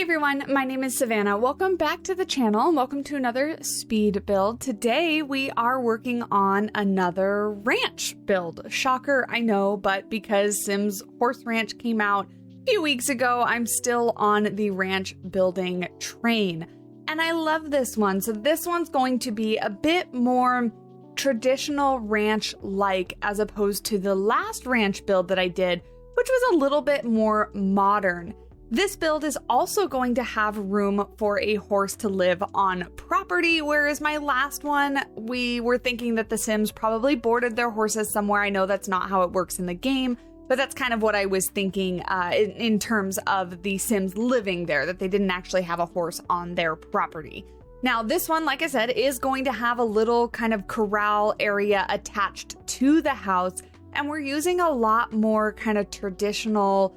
everyone, my name is Savannah. Welcome back to the channel and welcome to another speed build. Today we are working on another ranch build. Shocker, I know, but because Sims Horse Ranch came out a few weeks ago, I'm still on the ranch building train. And I love this one. So this one's going to be a bit more traditional ranch-like as opposed to the last ranch build that I did, which was a little bit more modern. This build is also going to have room for a horse to live on property, whereas my last one, we were thinking that the Sims probably boarded their horses somewhere. I know that's not how it works in the game, but that's kind of what I was thinking in terms of the Sims living there, that they didn't actually have a horse on their property. Now, this one, like I said, is going to have a little kind of corral area attached to the house, and we're using a lot more kind of traditional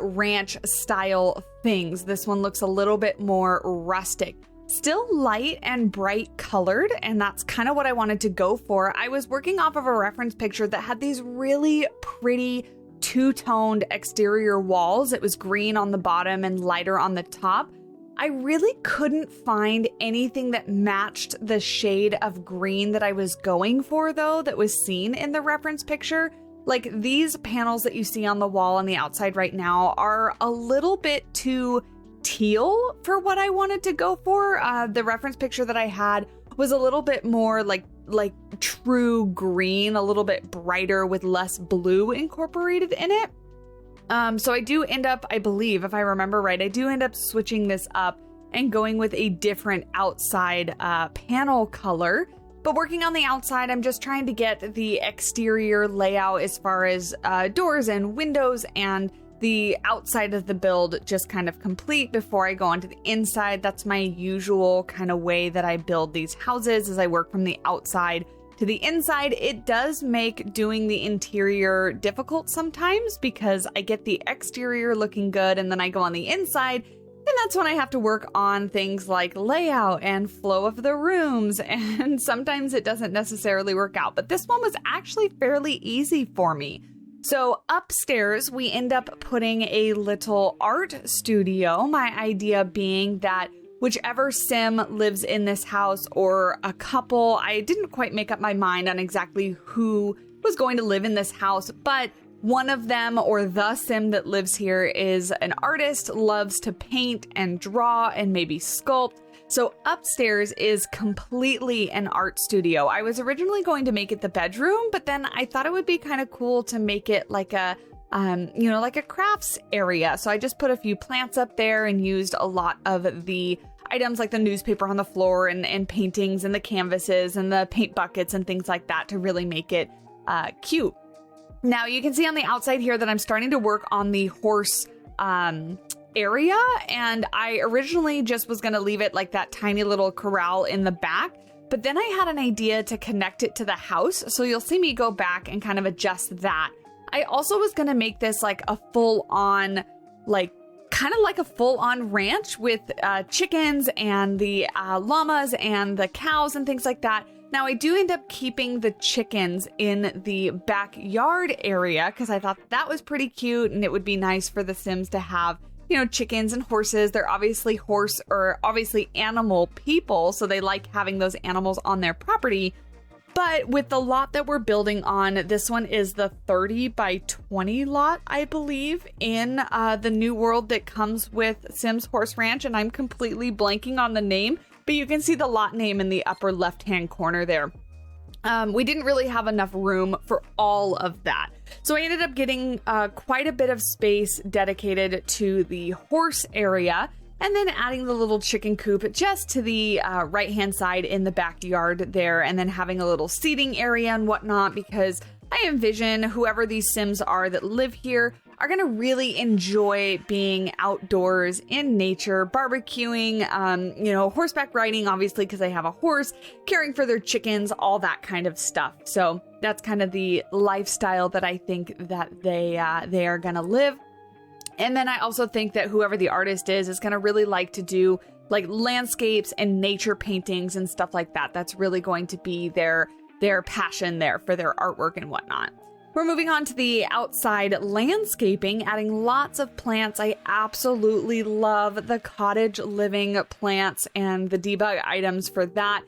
ranch style things. This one looks a little bit more rustic, still light and bright colored, and that's kind of what I wanted to go for. I was working off of a reference picture that had these really pretty two-toned exterior walls. It was green on the bottom and lighter on the top. I really couldn't find anything that matched the shade of green that I was going for, though, that was seen in the reference picture. Like, these panels that you see on the wall on the outside right now are a little bit too teal for what I wanted to go for. The reference picture that I had was a little bit more like true green, a little bit brighter with less blue incorporated in it. So I do end up, I believe, if I remember right, I do end up switching this up and going with a different outside panel color. But working on the outside, I'm just trying to get the exterior layout as far as doors and windows and the outside of the build just kind of complete before I go onto the inside. That's my usual kind of way that I build these houses, as I work from the outside to the inside. It does make doing the interior difficult sometimes because I get the exterior looking good and then I go on the inside. And that's when I have to work on things like layout and flow of the rooms, and sometimes it doesn't necessarily work out. But this one was actually fairly easy for me. So upstairs, we end up putting a little art studio, my idea being that whichever Sim lives in this house or a couple, I didn't quite make up my mind on exactly who was going to live in this house, but one of them, or the Sim that lives here, is an artist, loves to paint and draw and maybe sculpt. So upstairs is completely an art studio. I was originally going to make it the bedroom, but then I thought it would be kind of cool to make it like a, like a crafts area. So I just put a few plants up there and used a lot of the items like the newspaper on the floor and paintings and the canvases and the paint buckets and things like that to really make it cute. Now you can see on the outside here that I'm starting to work on the horse area, and I originally just was going to leave it like that tiny little corral in the back, but then I had an idea to connect it to the house, so you'll see me go back and kind of adjust that. I also was going to make this like a full-on, kind of like a full-on ranch with chickens and the llamas and the cows and things like that. Now, I do end up keeping the chickens in the backyard area because I thought that was pretty cute and it would be nice for the Sims to have, chickens and horses. They're obviously animal people, so they like having those animals on their property. But with the lot that we're building on, this one is the 30 by 20 lot, I believe, in the new world that comes with Sims Horse Ranch, and I'm completely blanking on the name. But you can see the lot name in the upper left-hand corner there. We didn't really have enough room for all of that. So I ended up getting quite a bit of space dedicated to the horse area, and then adding the little chicken coop just to the right-hand side in the backyard there, and then having a little seating area and whatnot, because I envision whoever these Sims are that live here are going to really enjoy being outdoors in nature, barbecuing, horseback riding, obviously, because they have a horse, caring for their chickens, all that kind of stuff. So that's kind of the lifestyle that I think that they are going to live. And then I also think that whoever the artist is going to really like to do like landscapes and nature paintings and stuff like that. That's really going to be their passion there for their artwork and whatnot. We're moving on to the outside landscaping, adding lots of plants. I absolutely love the cottage living plants and the debug items for that.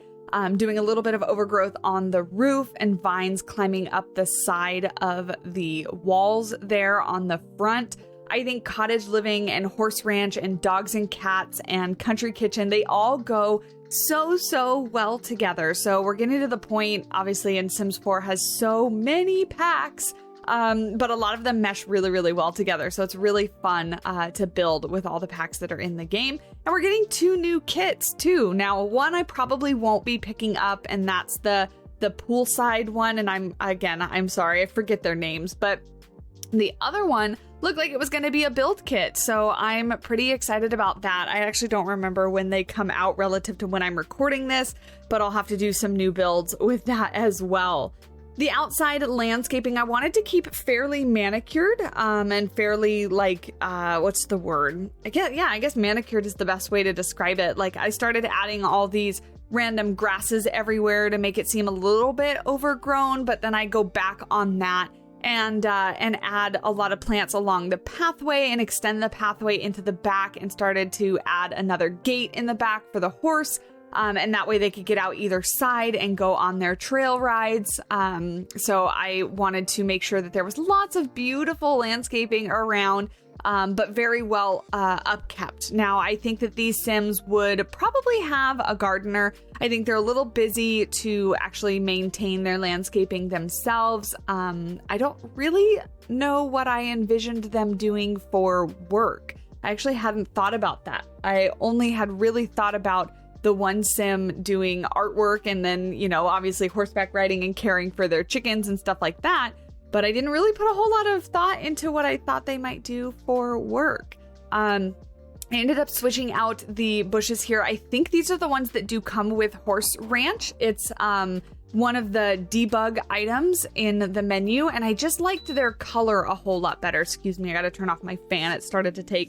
Doing a little bit of overgrowth on the roof and vines climbing up the side of the walls there on the front. I think cottage living and horse ranch and dogs and cats and country kitchen, they all go so well together. So we're getting to the point, obviously, in Sims 4 has so many packs, but a lot of them mesh really well together. So it's really fun to build with all the packs that are in the game. And we're getting 2 new kits too. Now, one I probably won't be picking up, and that's the poolside one. And I'm sorry, I forget their names, but the other one looked like it was going to be a build kit, so I'm pretty excited about that. I actually don't remember when they come out relative to when I'm recording this, but I'll have to do some new builds with that as well. The outside landscaping, I wanted to keep fairly manicured and fairly what's the word? I guess manicured is the best way to describe it. Like, I started adding all these random grasses everywhere to make it seem a little bit overgrown, but then I go back on that and add a lot of plants along the pathway and extend the pathway into the back, and started to add another gate in the back for the horse. And that way they could get out either side and go on their trail rides. So I wanted to make sure that there was lots of beautiful landscaping around, but very well upkept. Now, I think that these Sims would probably have a gardener. I think they're a little busy to actually maintain their landscaping themselves. I don't really know what I envisioned them doing for work. I actually hadn't thought about that. I only had really thought about the one Sim doing artwork and then, obviously horseback riding and caring for their chickens and stuff like that. But I didn't really put a whole lot of thought into what I thought they might do for work. I ended up switching out the bushes here. I think these are the ones that do come with Horse Ranch. It's one of the debug items in the menu, and I just liked their color a whole lot better. Excuse me, I gotta turn off my fan. It started to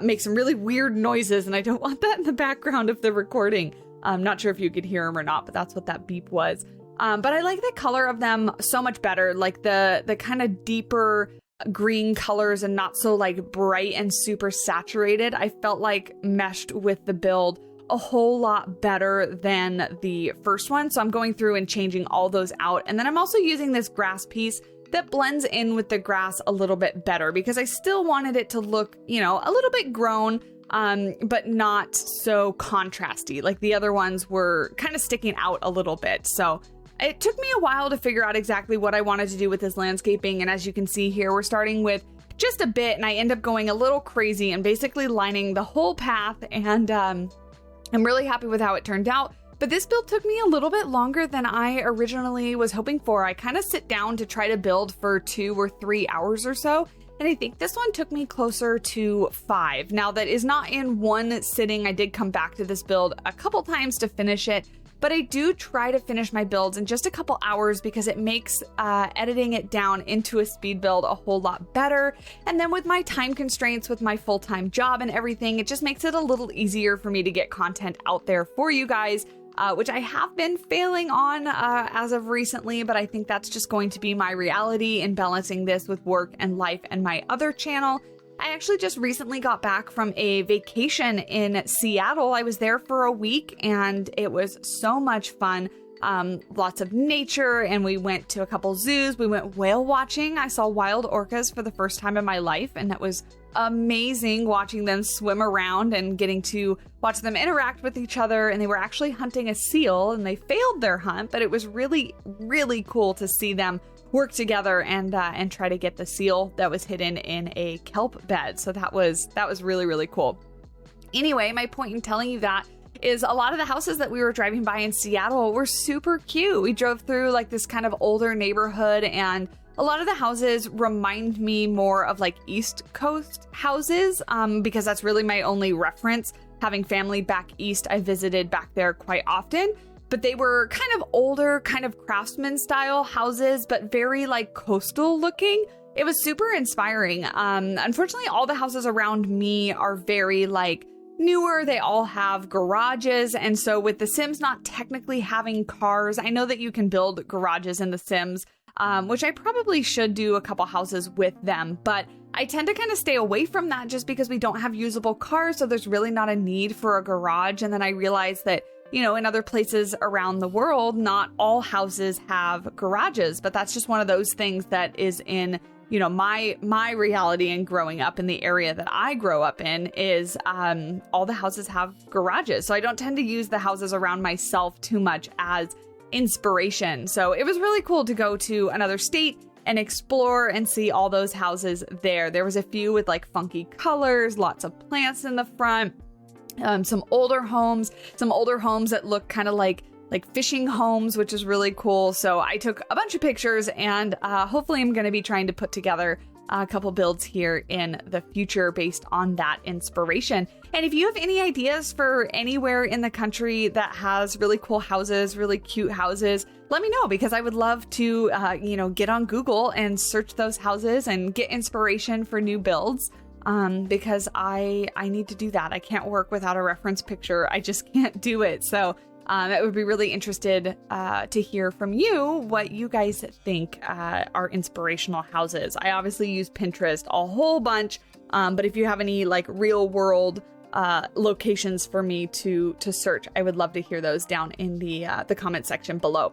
make some really weird noises, and I don't want that in the background of the recording. I'm not sure if you could hear them or not, but that's what that beep was. But I like the color of them so much better, like the kind of deeper green colors and not so like bright and super saturated. I felt like meshed with the build a whole lot better than the first one. So I'm going through and changing all those out. And then I'm also using this grass piece that blends in with the grass a little bit better, because I still wanted it to look, a little bit grown, but not so contrasty. Like the other ones were kind of sticking out a little bit. So it took me a while to figure out exactly what I wanted to do with this landscaping. And as you can see here, we're starting with just a bit, and I end up going a little crazy and basically lining the whole path. And I'm really happy with how it turned out. But this build took me a little bit longer than I originally was hoping for. I kind of sit down to try to build for 2 or 3 hours or so, and I think this one took me closer to 5. Now, that is not in one sitting. I did come back to this build a couple times to finish it, but I do try to finish my builds in just a couple hours because it makes editing it down into a speed build a whole lot better. And then with my time constraints with my full-time job and everything, it just makes it a little easier for me to get content out there for you guys. Which I have been failing on as of recently, but I think that's just going to be my reality in balancing this with work and life and my other channel. I actually just recently got back from a vacation in Seattle. I was there for a week and it was so much fun. Lots of nature, and we went to a couple zoos. We went whale watching. I saw wild orcas for the first time in my life, and that was amazing watching them swim around and getting to watch them interact with each other. And they were actually hunting a seal, and they failed their hunt, but it was really cool to see them work together and try to get the seal that was hidden in a kelp bed. So that was really cool. Anyway, my point in telling you that is a lot of the houses that we were driving by in Seattle were super cute. We drove through like this kind of older neighborhood, and a lot of the houses remind me more of like East Coast houses, because that's really my only reference. Having family back east, I visited back there quite often, but they were kind of older, kind of craftsman style houses, but very like coastal looking. It was super inspiring. Unfortunately, all the houses around me are very like newer. They all have garages. And so with the Sims not technically having cars, I know that you can build garages in the Sims, which I probably should do a couple houses with them, but I tend to kind of stay away from that just because we don't have usable cars, so there's really not a need for a garage. And then I realized that, you know, in other places around the world, not all houses have garages, but that's just one of those things that is in, you know, my reality and growing up in the area that I grow up in is all the houses have garages. So I don't tend to use the houses around myself too much as inspiration. So it was really cool to go to another state and explore and see all those houses there. There was a few with like funky colors, lots of plants in the front, some older homes that look kind of like fishing homes, which is really cool. So I took a bunch of pictures and hopefully I'm going to be trying to put together a couple builds here in the future based on that inspiration. And if you have any ideas for anywhere in the country that has really cool houses, really cute houses, let me know, because I would love to, get on Google and search those houses and get inspiration for new builds. Because I need to do that. I can't work without a reference picture. I just can't do it. So I would be really interested to hear from you what you guys think are inspirational houses. I obviously use Pinterest a whole bunch, but if you have any like real world locations for me to search, I would love to hear those down in the comment section below.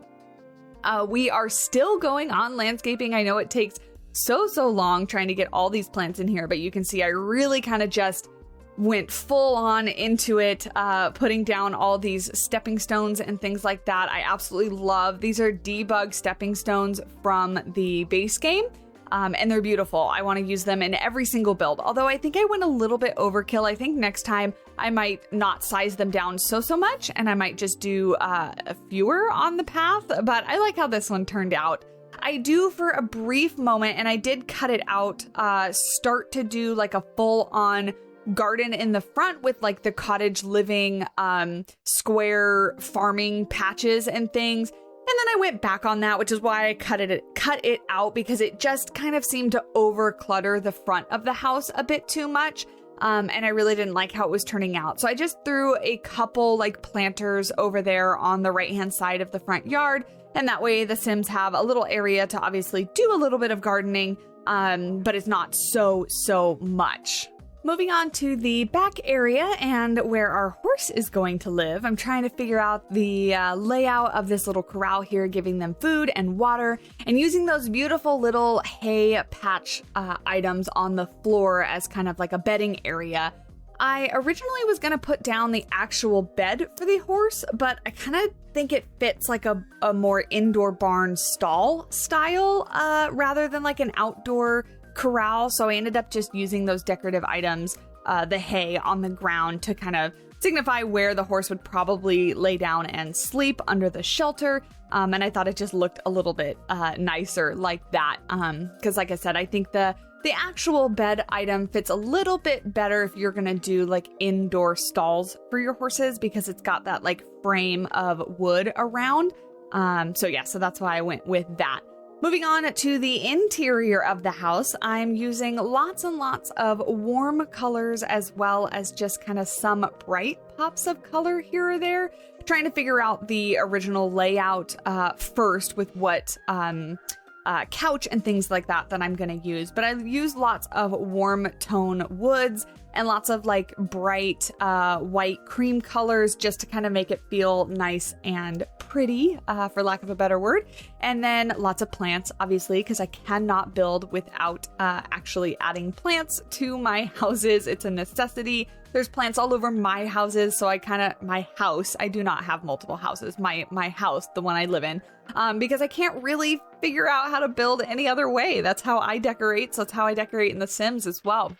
We are still going on landscaping. I know it takes so long trying to get all these plants in here, but you can see I really kind of just went full on into it, putting down all these stepping stones and things like that. I absolutely love these. Are debug stepping stones from the base game, and they're beautiful. I want to use them in every single build, although I think I went a little bit overkill. I think next time I might not size them down so much, and I might just do fewer on the path, but I like how this one turned out. I do, for a brief moment, and I did cut it out, start to do like a full-on garden in the front with like the cottage living square farming patches and things. And then I went back on that, which is why I cut it out, because it just kind of seemed to over clutter the front of the house a bit too much. And I really didn't like how it was turning out. So I just threw a couple like planters over there on the right-hand side of the front yard. And that way the Sims have a little area to obviously do a little bit of gardening, but it's not so much. Moving on to the back area and where our horse is going to live. I'm trying to figure out the layout of this little corral here, giving them food and water, and using those beautiful little hay patch items on the floor as kind of like a bedding area. I originally was going to put down the actual bed for the horse, but I kind of think it fits like a more indoor barn stall style rather than like an outdoor corral. So I ended up just using those decorative items, the hay on the ground, to kind of signify where the horse would probably lay down and sleep under the shelter. And I thought it just looked a little bit nicer like that. Because like I said, I think the actual bed item fits a little bit better if you're going to do like indoor stalls for your horses, because it's got that like frame of wood around. So that's why I went with that. Moving on to the interior of the house, I'm using lots and lots of warm colors as well as just kind of some bright pops of color here or there. Trying to figure out the original layout first with what couch and things like that I'm going to use. But I use lots of warm tone woods and lots of like bright white cream colors just to kind of make it feel nice and pretty, for lack of a better word. And then lots of plants, obviously, because I cannot build without actually adding plants to my houses. It's a necessity. There's plants all over my houses, so my house, I do not have multiple houses. My house, the one I live in, because I can't really figure out how to build any other way. That's how I decorate, so that's how I decorate in The Sims as well.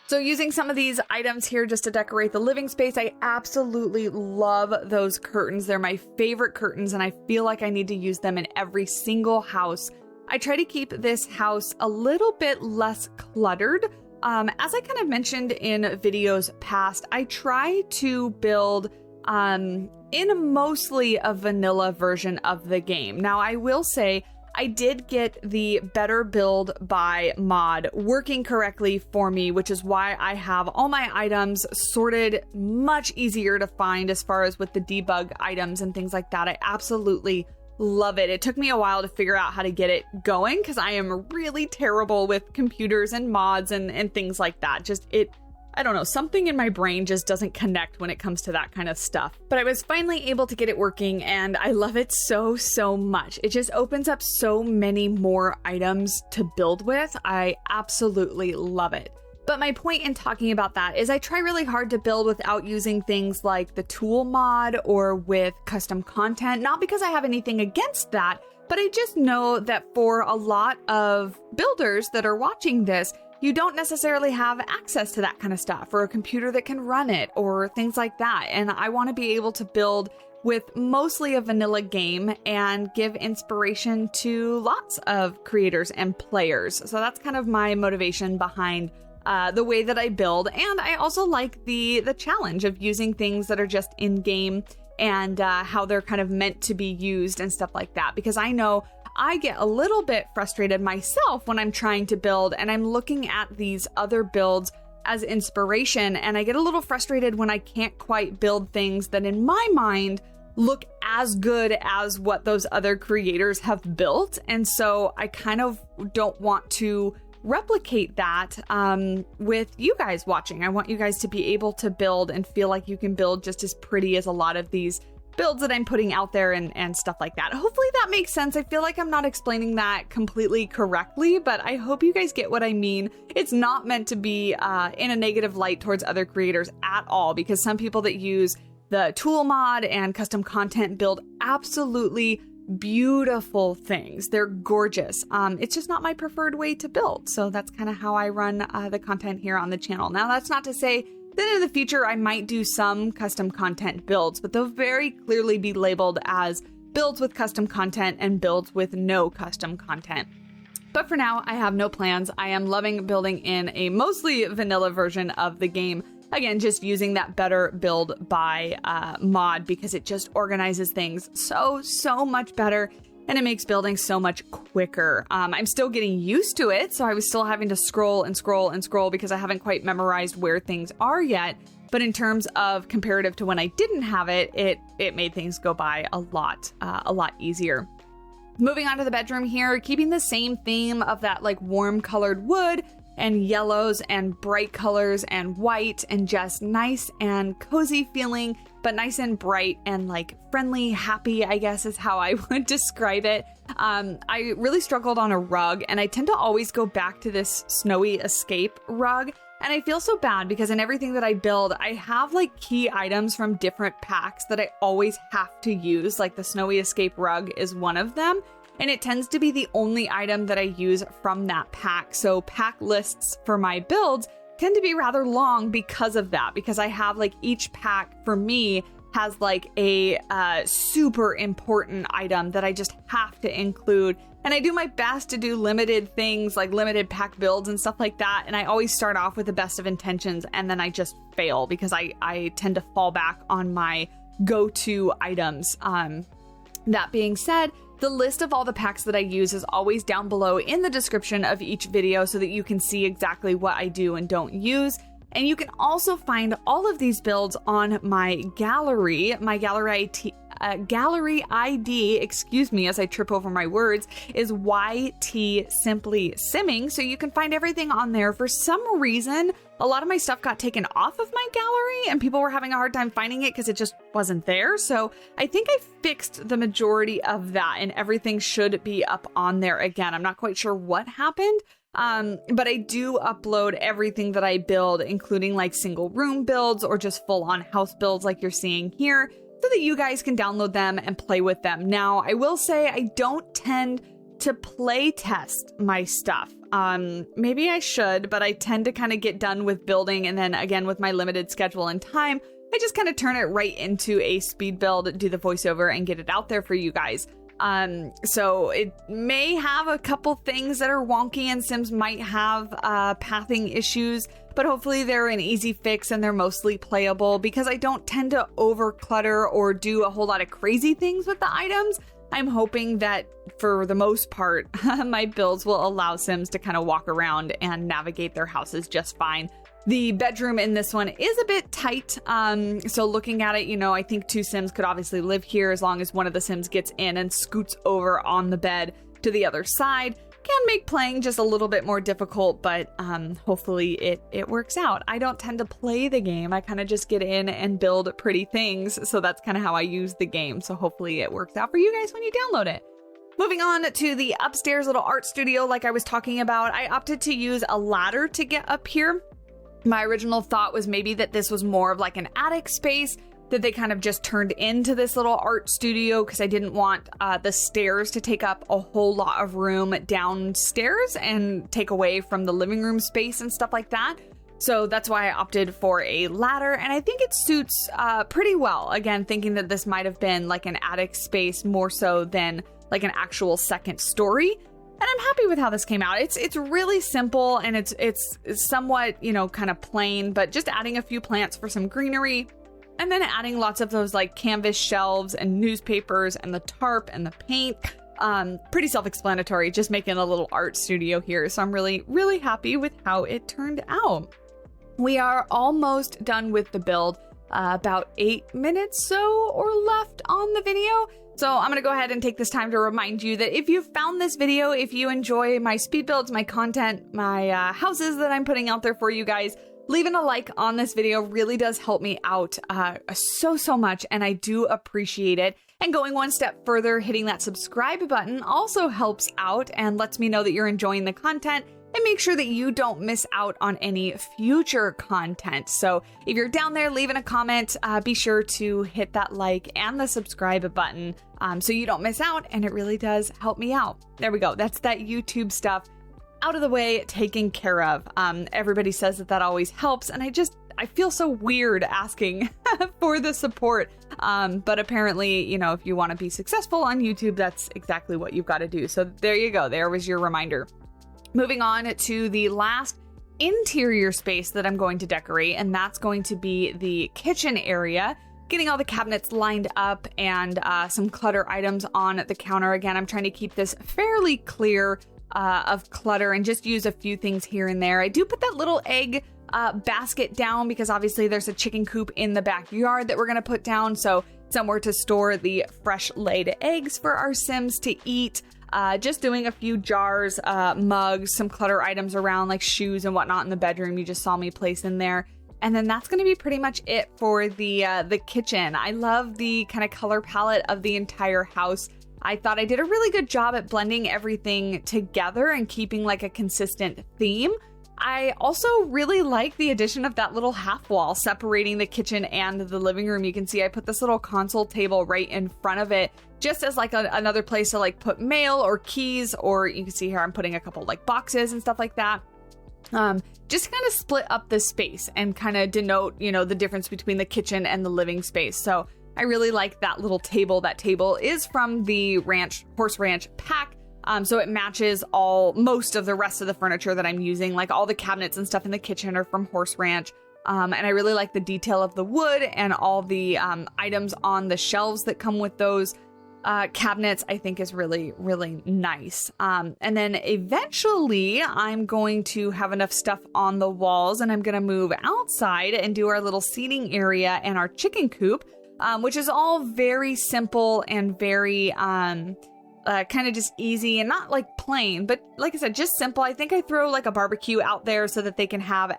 So using some of these items here just to decorate the living space. I absolutely love those curtains. They're my favorite curtains, and I feel like I need to use them in every single house. I try to keep this house a little bit less cluttered. As I kind of mentioned in videos past, I try to build in mostly a vanilla version of the game. Now, I will say I did get the Better Build by mod working correctly for me, which is why I have all my items sorted much easier to find as far as with the debug items and things like that. I absolutely love it. It took me a while to figure out how to get it going because I am really terrible with computers and mods and things like that. I don't know, something in my brain just doesn't connect when it comes to that kind of stuff. But I was finally able to get it working and I love it so, so much. It just opens up so many more items to build with. I absolutely love it. But my point in talking about that is I try really hard to build without using things like the tool mod or with custom content, not because I have anything against that, but I just know that for a lot of builders that are watching this, you don't necessarily have access to that kind of stuff or a computer that can run it or things like that. And I want to be able to build with mostly a vanilla game and give inspiration to lots of creators and players. So that's kind of my motivation behind the way that I build. And I also like the challenge of using things that are just in game and how they're kind of meant to be used and stuff like that. Because I know I get a little bit frustrated myself when I'm trying to build and I'm looking at these other builds as inspiration. And I get a little frustrated when I can't quite build things that in my mind look as good as what those other creators have built. And so I kind of don't want to replicate that with you guys watching. I want you guys to be able to build and feel like you can build just as pretty as a lot of these builds that I'm putting out there and stuff like that. Hopefully that makes sense. I feel like I'm not explaining that completely correctly, but I hope you guys get what I mean. It's not meant to be in a negative light towards other creators at all, because some people that use the tool mod and custom content build absolutely beautiful things. They're gorgeous. It's just not my preferred way to build. So that's kind of how I run the content here on the channel. Now, that's not to say that in the future I might do some custom content builds, but they'll very clearly be labeled as builds with custom content and builds with no custom content. But for now, I have no plans. I am loving building in a mostly vanilla version of the game. Again, just using that better build by mod because it just organizes things so much better and it makes building so much quicker. I'm still getting used to it, so I was still having to scroll and scroll and scroll because I haven't quite memorized where things are yet. But in terms of comparative to when I didn't have it, it made things go by a lot easier. Moving on to the bedroom here, keeping the same theme of that like warm colored wood and yellows and bright colors and white and just nice and cozy feeling, but nice and bright and like friendly, happy, I guess is how I would describe it. I really struggled on a rug and I tend to always go back to this Snowy Escape rug. And I feel so bad because in everything that I build, I have like key items from different packs that I always have to use. Like the Snowy Escape rug is one of them. And it tends to be the only item that I use from that pack. So pack lists for my builds tend to be rather long because of that, because I have like each pack for me has like a super important item that I just have to include. And I do my best to do limited things like limited pack builds and stuff like that. And I always start off with the best of intentions and then I just fail because I tend to fall back on my go-to items. That being said, the list of all the packs that I use is always down below in the description of each video so that you can see exactly what I do and don't use. And you can also find all of these builds on my gallery. My gallery ID, excuse me, as I trip over my words, is YTSimplySimming. So you can find everything on there. For some reason, a lot of my stuff got taken off of my gallery and people were having a hard time finding it because it just wasn't there. So I think I fixed the majority of that and everything should be up on there again. I'm not quite sure what happened. But I do upload everything that I build, including like single room builds or just full on house builds like you're seeing here, so that you guys can download them and play with them. Now, I will say I don't tend to play test my stuff. Maybe I should, but I tend to kind of get done with building. And then again, with my limited schedule and time, I just kind of turn it right into a speed build, do the voiceover and get it out there for you guys. So it may have a couple things that are wonky and Sims might have pathing issues, but hopefully they're an easy fix and they're mostly playable because I don't tend to over clutter or do a whole lot of crazy things with the items. I'm hoping that for the most part, my builds will allow Sims to kind of walk around and navigate their houses just fine. The bedroom in this one is a bit tight. So looking at it, I think 2 Sims could obviously live here as long as one of the Sims gets in and scoots over on the bed to the other side. Can make playing just a little bit more difficult, but hopefully it works out. I don't tend to play the game. I kind of just get in and build pretty things. So that's kind of how I use the game. So hopefully it works out for you guys when you download it. Moving on to the upstairs little art studio, like I was talking about, I opted to use a ladder to get up here. My original thought was maybe that this was more of like an attic space that they kind of just turned into this little art studio because I didn't want the stairs to take up a whole lot of room downstairs and take away from the living room space and stuff like that. So that's why I opted for a ladder, and I think it suits pretty well. Again, thinking that this might have been like an attic space more so than like an actual second story. And I'm happy with how this came out. It's really simple, and it's somewhat, kind of plain, but just adding a few plants for some greenery. And then adding lots of those like canvas shelves and newspapers and the tarp and the paint. Pretty self-explanatory, just making a little art studio here. So I'm really, really happy with how it turned out. We are almost done with the build, about 8 minutes or left on the video. So I'm going to go ahead and take this time to remind you that if you found this video, if you enjoy my speed builds, my content, my houses that I'm putting out there for you guys, leaving a like on this video really does help me out so much, and I do appreciate it. And going one step further, hitting that subscribe button also helps out and lets me know that you're enjoying the content and make sure that you don't miss out on any future content. So if you're down there leaving a comment, be sure to hit that like and the subscribe button so you don't miss out, and it really does help me out. There we go. That's that YouTube stuff out of the way, taken care of. Everybody says that always helps, and I feel so weird asking for the support. But apparently, if you want to be successful on YouTube, that's exactly what you've got to do. So there you go. There was your reminder. Moving on to the last interior space that I'm going to decorate, and that's going to be the kitchen area. Getting all the cabinets lined up and some clutter items on the counter. Again, I'm trying to keep this fairly clear of clutter and just use a few things here and there. I do put that little egg basket down because obviously there's a chicken coop in the backyard that we're going to put down. So somewhere to store the fresh laid eggs for our Sims to eat. Just doing a few jars, mugs, some clutter items around like shoes and whatnot in the bedroom. You just saw me place in there. And then that's going to be pretty much it for the kitchen. I love the kind of color palette of the entire house. I thought I did a really good job at blending everything together and keeping like a consistent theme. I also really like the addition of that little half wall separating the kitchen and the living room. You can see I put this little console table right in front of it just as like another place to like put mail or keys, or you can see here I'm putting a couple like boxes and stuff like that. Just kind of split up the space and kind of denote, the difference between the kitchen and the living space. So I really like that little table. That table is from the Horse Ranch pack. So it matches most of the rest of the furniture that I'm using, like all the cabinets and stuff in the kitchen are from Horse Ranch. And I really like the detail of the wood and all the items on the shelves that come with those cabinets. I think is really, really nice. And then eventually I'm going to have enough stuff on the walls, and I'm going to move outside and do our little seating area and our chicken coop. Which is all very simple and very kind of just easy and not like plain, but like I said, just simple. I think I throw like a barbecue out there so that they can have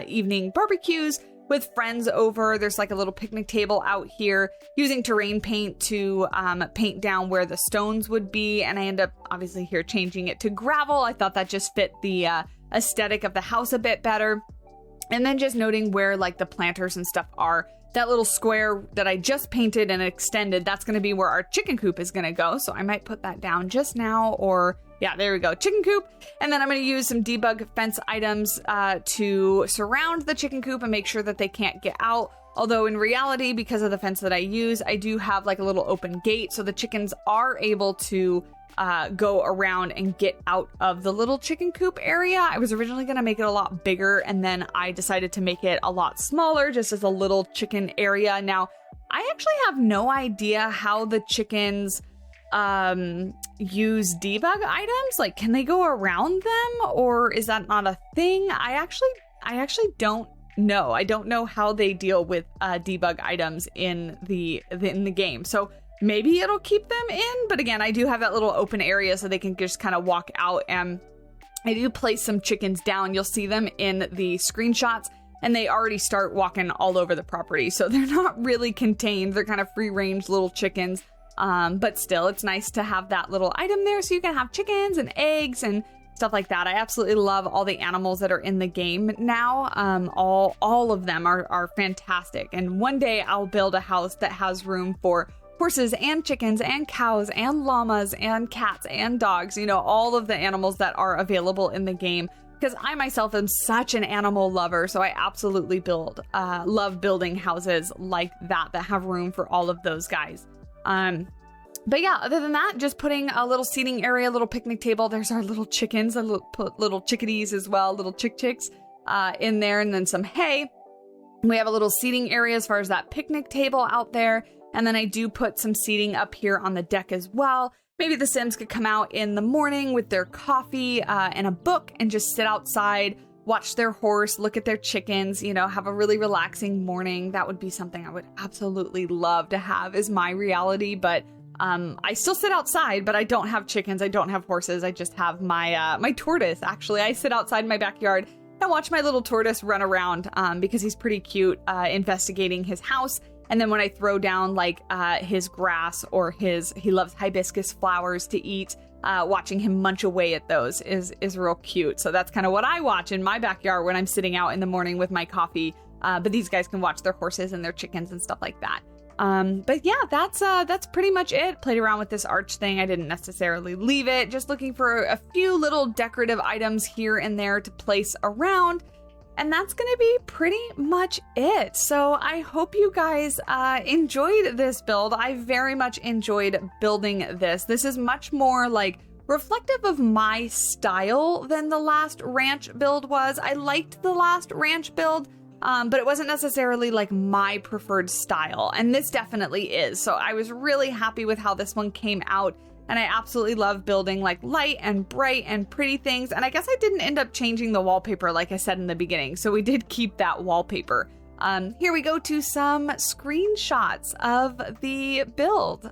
evening barbecues with friends over. There's like a little picnic table out here, using terrain paint to paint down where the stones would be. And I end up obviously here changing it to gravel. I thought that just fit the aesthetic of the house a bit better. And then just noting where like the planters and stuff are. That little square that I just painted and extended, that's going to be where our chicken coop is going to go. So I might put that down just now, or yeah, there we go, chicken coop. And then I'm going to use some debug fence items to surround the chicken coop and make sure that they can't get out. Although in reality, because of the fence that I use, I do have like a little open gate, so the chickens are able to go around and get out of the little chicken coop area. I was originally going to make it a lot bigger, and then I decided to make it a lot smaller, just as a little chicken area. Now, I actually have no idea how the chickens use debug items. Like, can they go around them, or is that not a thing? I actually I actually don't know. I don't know how they deal with debug items in the game. So maybe it'll keep them in. But again, I do have that little open area so they can just kind of walk out. And I do place some chickens down. You'll see them in the screenshots. And they already start walking all over the property. So they're not really contained. They're kind of free-range little chickens. But still, it's nice to have that little item there so you can have chickens and eggs and stuff like that. I absolutely love all the animals that are in the game now. All of them are fantastic. And one day I'll build a house that has room for horses and chickens and cows and llamas and cats and dogs. You know, all of the animals that are available in the game. Because I myself am such an animal lover, so I absolutely love building houses like that have room for all of those guys. But yeah, other than that, just putting a little seating area, a little picnic table. There's our little chickens. I put little chickadees as well, little chicks in there, and then some hay. We have a little seating area as far as that picnic table out there. And then I do put some seating up here on the deck as well. Maybe the Sims could come out in the morning with their coffee and a book and just sit outside, watch their horse, look at their chickens, you know, have a really relaxing morning. That would be something I would absolutely love to have as my reality. But I still sit outside, but I don't have chickens. I don't have horses. I just have my tortoise. Actually, I sit outside in my backyard and watch my little tortoise run around because he's pretty cute, investigating his house. And then when I throw down like his grass or he loves hibiscus flowers to eat, watching him munch away at those is real cute. So that's kind of what I watch in my backyard when I'm sitting out in the morning with my coffee. But these guys can watch their horses and their chickens and stuff like that. But yeah, that's pretty much it. Played around with this arch thing. I didn't necessarily leave it. Just looking for a few little decorative items here and there to place around. And that's going to be pretty much it. So I hope you guys enjoyed this build. I very much enjoyed building this. This is much more like reflective of my style than the last ranch build was. I liked the last ranch build, but it wasn't necessarily like my preferred style. And this definitely is. So I was really happy with how this one came out. And I absolutely love building like light and bright and pretty things. And I guess I didn't end up changing the wallpaper like I said in the beginning. So we did keep that wallpaper. Here we go to some screenshots of the build.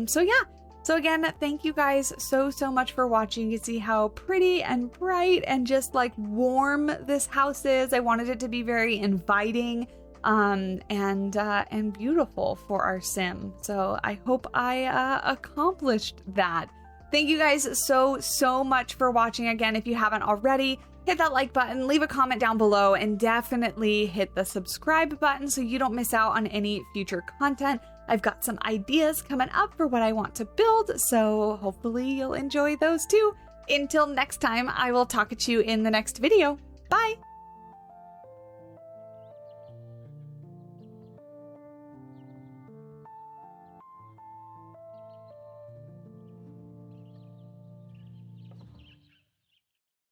So yeah. So again, thank you guys so much for watching. You see how pretty and bright and just like warm this house is. I wanted it to be very inviting. And beautiful for our sim. So I hope I accomplished that. Thank you guys so much for watching. Again, if you haven't already, hit that like button, leave a comment down below, and definitely hit the subscribe button so you don't miss out on any future content. I've got some ideas coming up for what I want to build, so hopefully you'll enjoy those too. Until next time, I will talk to you in the next video. Bye!